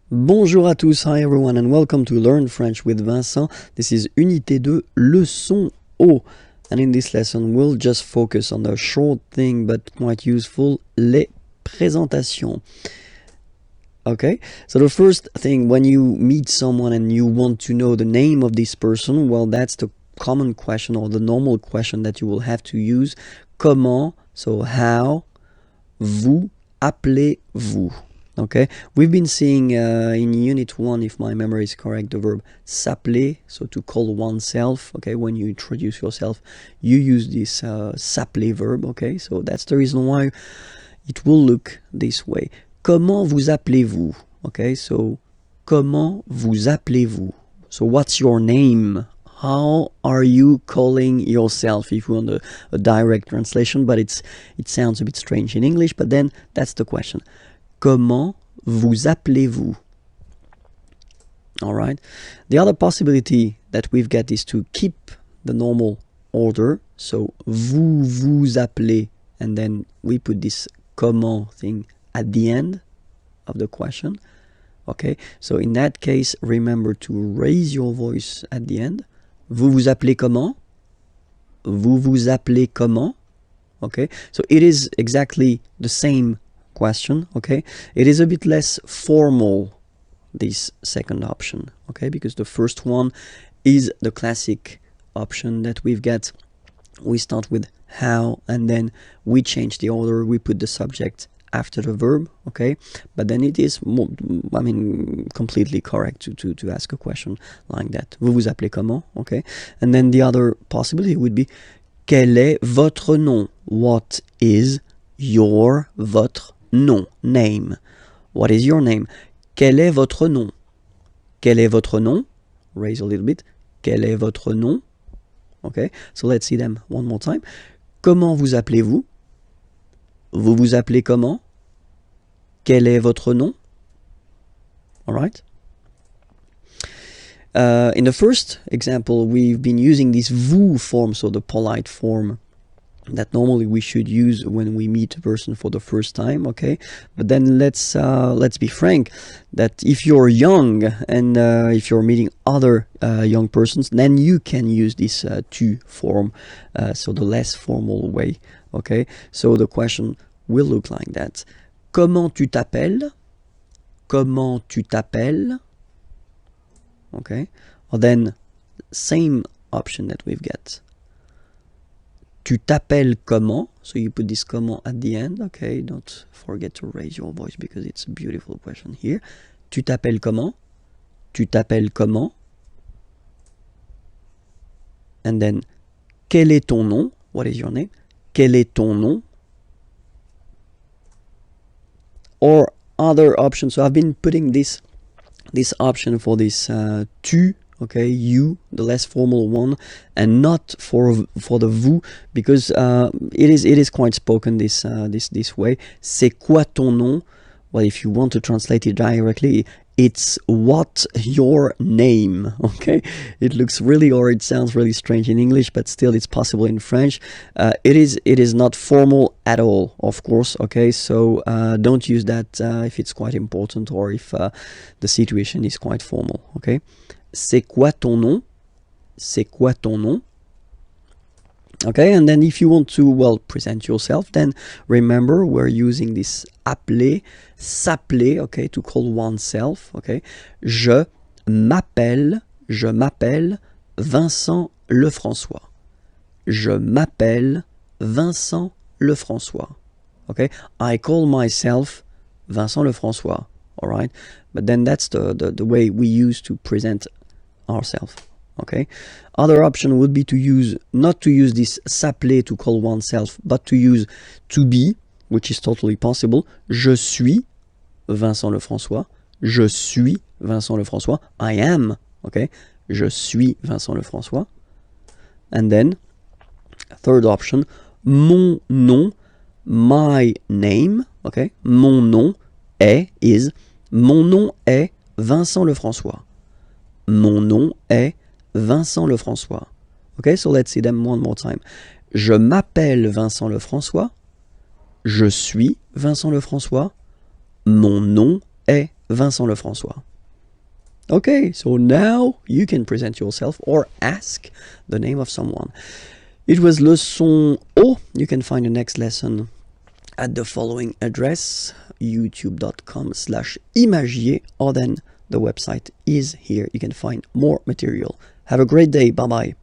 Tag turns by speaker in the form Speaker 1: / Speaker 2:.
Speaker 1: Bonjour à tous, hi everyone and welcome to Learn French with Vincent. This is Unité 2, leçon O. And in this lesson we'll just focus on a short thing but quite useful, les présentations. Okay, so the first thing, when you meet someone and you want to know the name of this person, well, that's the common question or the normal question that you will have to use. Comment, so how, vous appelez-vous? Okay, we've been seeing in Unit 1, if my memory is correct, the verb s'appeler, so to call oneself. Okay, when you introduce yourself, you use this s'appeler verb. Okay, so that's the reason why it will look this way. Comment vous appelez-vous? Okay, so comment vous appelez-vous? So what's your name? How are you calling yourself? If you want a direct translation, but it sounds a bit strange in English, but then that's the question. Comment vous appelez-vous? All right. The other possibility that we've got is to keep the normal order. So vous vous appelez, and then we put this comment thing at the end of the question. Okay. So in that case, remember to raise your voice at the end. Vous vous appelez comment? Vous vous appelez comment? Okay. So it is exactly the same question. Okay, it is a bit less formal, this second option, okay, because the first one is the classic option that we've got. We start with how and then we change the order, we put the subject after the verb, okay, but then it is more, completely correct to ask a question like that. Vous vous appelez comment? Okay, and then the other possibility would be quel est votre nom? What is your, votre nom, name? What is your name? Quel est votre nom? Quel est votre nom? Raise a little bit. Quel est votre nom? Okay, so let's see them one more time. Comment vous appelez-vous? Vous vous appelez comment? Quel est votre nom? All right. In the first example, we've been using this vous form, so the polite form that normally we should use when we meet a person for the first time, okay? But then let's be frank, that if you're young and if you're meeting other young persons, then you can use this tu form, so the less formal way, okay? So the question will look like that. Comment tu t'appelles? Comment tu t'appelles? Okay? Or then same option that we've got. Tu t'appelles comment? So you put this comment at the end, okay? Don't forget to raise your voice because it's a beautiful question here. Tu t'appelles comment? Tu t'appelles comment? And then, quel est ton nom? What is your name? Quel est ton nom? Or other options. So I've been putting this option for this tu, okay, you, the less formal one, and not for the vous, because it is quite spoken this way. C'est quoi ton nom? Well, if you want to translate it directly, it's what your name, okay? It looks really, or it sounds really strange in English, but still it's possible in French. It is not formal at all, of course, okay? So don't use that if it's quite important or if the situation is quite formal, okay? C'est quoi ton nom? C'est quoi ton nom? Okay, and then if you want to, well, present yourself, then remember we're using this appeler, s'appeler, okay, to call oneself, okay. Je m'appelle Vincent Lefrançois. Je m'appelle Vincent Lefrançois. Okay, I call myself Vincent Lefrançois, all right? But then that's the way we use to present ourselves. Okay. Other option would be to use, not to use this s'appeler to call oneself, but to use to be, which is totally possible. Je suis Vincent Lefrançois. Je suis Vincent Lefrançois. I am, okay. Je suis Vincent Lefrançois. And then, third option, mon nom, my name, okay. Mon nom is, mon nom est Vincent Lefrançois. Mon nom est Vincent Lefrançois. Okay, so let's see them one more time. Je m'appelle Vincent Lefrançois. Je suis Vincent Lefrançois. Mon nom est Vincent Lefrançois. Okay, so now you can present yourself or ask the name of someone. It was Leçon O. You can find the next lesson at the following address, youtube.com/imagier, or then the website is here. You can find more material. Have a great day. Bye-bye.